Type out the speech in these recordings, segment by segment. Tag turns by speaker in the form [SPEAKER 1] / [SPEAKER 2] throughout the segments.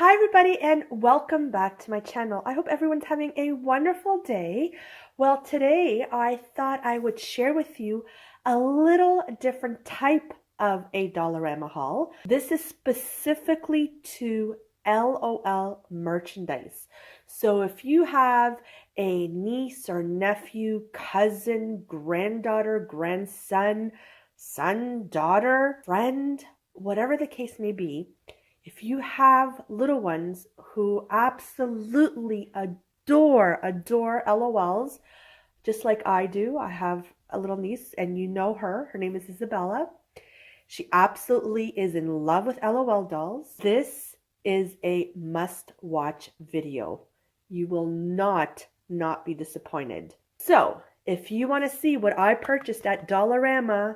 [SPEAKER 1] Hi everybody and welcome back to my channel. I hope everyone's having a wonderful day. Well, today I thought I would share with you a little different type of a Dollarama haul. This is specifically to L.O.L merchandise. So if you have a niece or nephew, cousin, granddaughter, grandson, son, daughter, friend, whatever the case may be, if you have little ones who absolutely adore LOLs, just like I do, I have a little niece and you know her. Her name is Isabella. She absolutely is in love with LOL dolls. This is a must-watch video. You will not be disappointed. So, if you want to see what I purchased at Dollarama,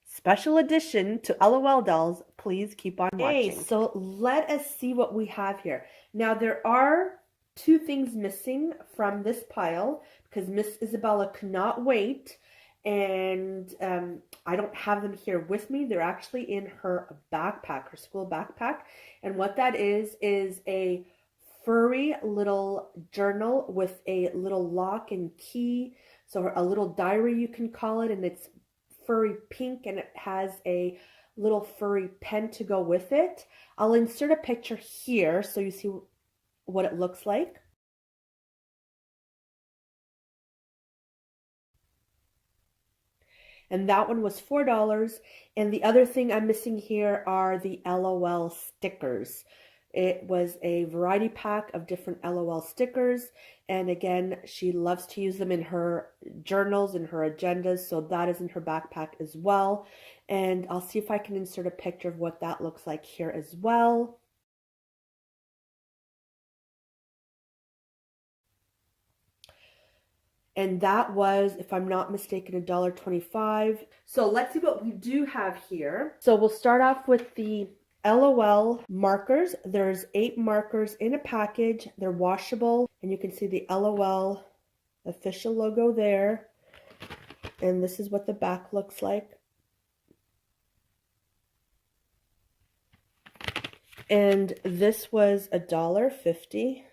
[SPEAKER 1] special edition to LOL dolls, please keep on watching. Okay, so let us see what we have here. Now there are two things missing from this pile because Miss Isabella cannot wait, and I don't have them here with me. They're actually in her backpack, her school backpack, and what that is a furry little journal with a little lock and key, so a little diary you can call it, and it's furry pink and it has a little furry pen to go with it. I'll insert a picture here so you see what it looks like. And that one was $4. And the other thing I'm missing here are the LOL stickers. It was a variety pack of different LOL stickers. And again, she loves to use them in her journals and her agendas. So that is in her backpack as well. And I'll see if I can insert a picture of what that looks like here as well. And that was, if I'm not mistaken, $1.25. So let's see what we do have here. So we'll start off with the LOL markers. There's 8 markers in a package. They're washable, and you can see the LOL official logo there. And this is what the back looks like. And this was $1.50.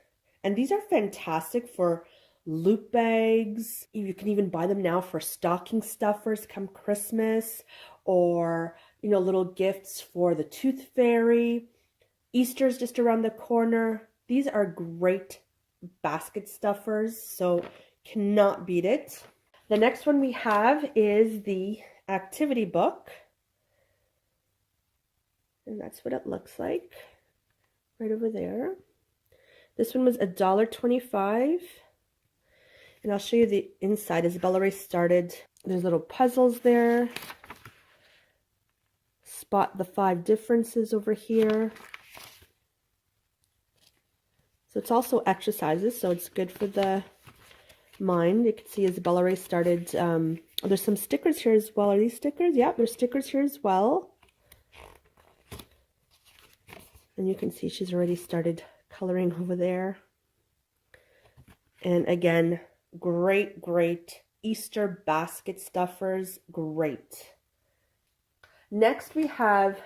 [SPEAKER 1] And these are fantastic for loot bags. You can even buy them now for stocking stuffers come Christmas, or little gifts for the tooth fairy. Easter's just around the corner. These are great basket stuffers, so cannot beat it. The next one we have is the activity book, and that's what it looks like right over there. This one was $1.25. And I'll show you the inside. Isabella already started. There's little puzzles there. Spot the 5 differences over here. So it's also exercises, so it's good for the mind. You can see Isabella already started. There's some stickers here as well. Are these stickers? Yeah, there's stickers here as well. And you can see she's already started coloring over there. And again, great Easter basket stuffers. Great. Next we have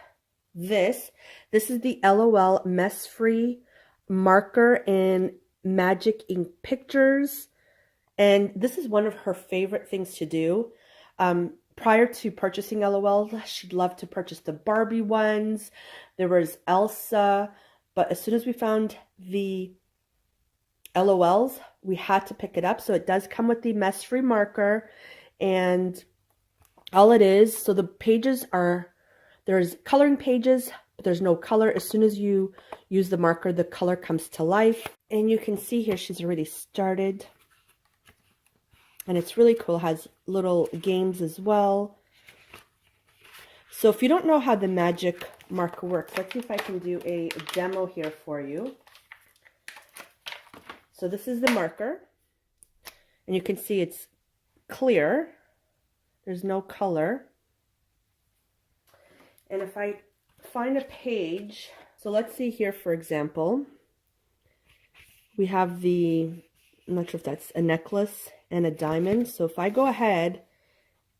[SPEAKER 1] this. This is the LOL mess-free marker in magic ink pictures. And this is one of her favorite things to do. Prior to purchasing LOL, she'd love to purchase the Barbie ones. There was Elsa. But as soon as we found the LOLs, we had to pick it up. So it does come with the mess-free marker, and all it is, so the pages are, there's coloring pages, but there's no color. As soon as you use the marker, the color comes to life. And you can see here she's already started, and it's really cool. It has little games as well. So if you don't know how the magic marker works, let's see if I can do a demo here for you. So this is the marker, and you can see it's clear. There's no color. And if I find a page, so let's see here, for example, we have I'm not sure if that's a necklace and a diamond. So if I go ahead,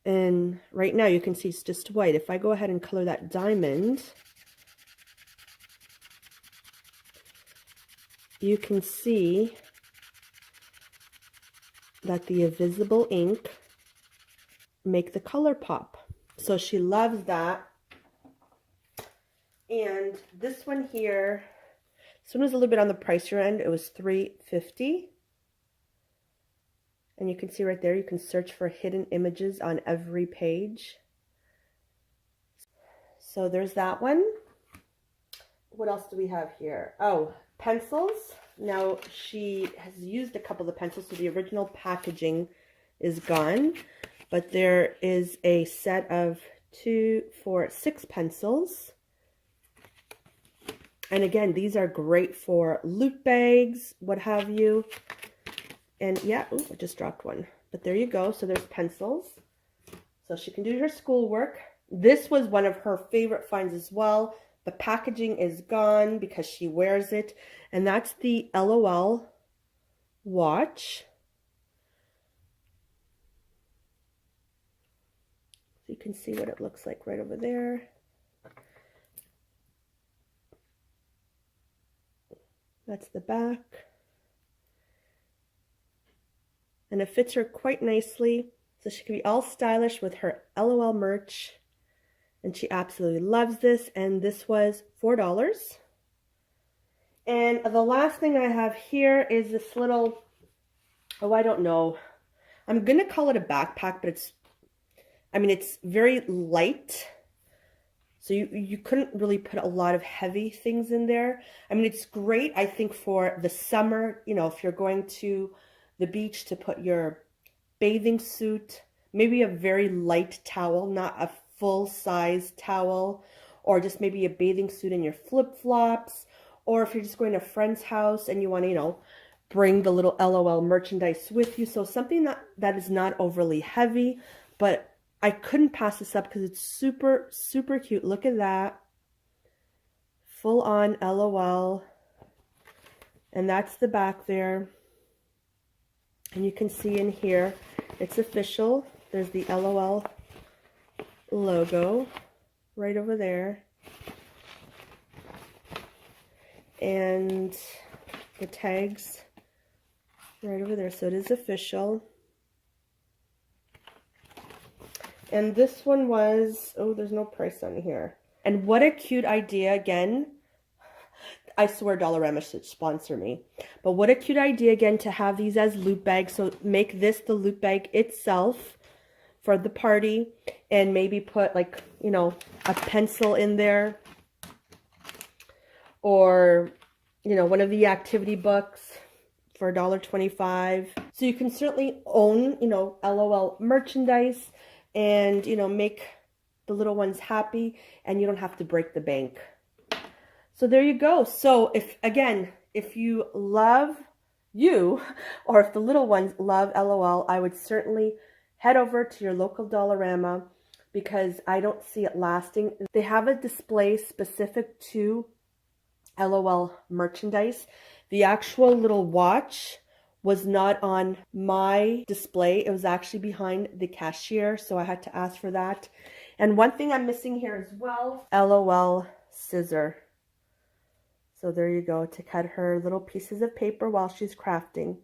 [SPEAKER 1] and right now you can see it's just white. If I go ahead and color that diamond, you can see that the invisible ink make the color pop. So she loves that. And this one here, this one was a little bit on the pricier end. It was $3.50. And you can see right there, you can search for hidden images on every page. So there's that one. What else do we have here? Oh, pencils. Now she has used a couple of the pencils, so the original packaging is gone. But there is a set of 2, 4, 6 pencils. And again, these are great for loot bags, what have you. And yeah, ooh, I just dropped one. But there you go. So there's pencils. So she can do her schoolwork. This was one of her favorite finds as well. The packaging is gone because she wears it. And that's the L.O.L watch. So you can see what it looks like right over there. That's the back. And it fits her quite nicely. So she can be all stylish with her L.O.L merch. And she absolutely loves this. And this was $4. And the last thing I have here is this little, oh, I don't know. I'm going to call it a backpack, but it's very light. So you couldn't really put a lot of heavy things in there. I mean, it's great, I think, for the summer, you know, if you're going to the beach, to put your bathing suit, maybe a very light towel, not a full-size towel, or just maybe a bathing suit and your flip-flops, or if you're just going to a friend's house and you want to, you know, bring the little L.O.L merchandise with you. So something that is not overly heavy, but I couldn't pass this up because it's super, super cute. Look at that. Full on L.O.L. And that's the back there. And you can see in here, it's official. There's the L.O.L logo right over there. And the tags right over there. So it is official. And this one was, oh, there's no price on here. And what a cute idea. Again, I swear Dollarama should sponsor me. But what a cute idea, again, to have these as loot bags. So make this the loot bag itself for the party. And maybe put, like, you know, a pencil in there. Or, you know, one of the activity books for $1.25. So you can certainly own, you know, L.O.L merchandise. And, you know, make the little ones happy, and you don't have to break the bank. So there you go. So if you love you, or if the little ones love L.O.L, I would certainly head over to your local Dollarama, because I don't see it lasting. They have a display specific to L.O.L merchandise. The actual little watch was not on my display. It was actually behind the cashier, so I had to ask for that. And one thing I'm missing here as well, L.O.L scissor. So there you go, to cut her little pieces of paper while she's crafting.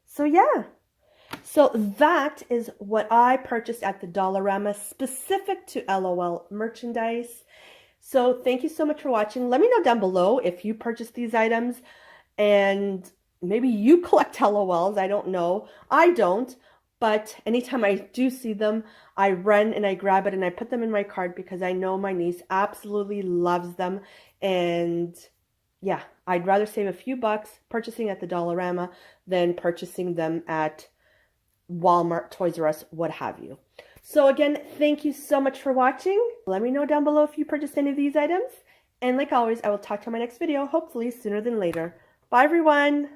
[SPEAKER 1] So yeah, so that is what I purchased at the Dollarama specific to L.O.L merchandise. So thank you so much for watching. Let me know down below if you purchased these items. And maybe you collect L.O.Ls, I don't know. I don't, but anytime I do see them, I run and I grab it and I put them in my cart because I know my niece absolutely loves them. And yeah, I'd rather save a few bucks purchasing at the Dollarama than purchasing them at Walmart, Toys R Us, what have you. So again, thank you so much for watching. Let me know down below if you purchased any of these items. And like always, I will talk to you in my next video, hopefully sooner than later. Bye, everyone.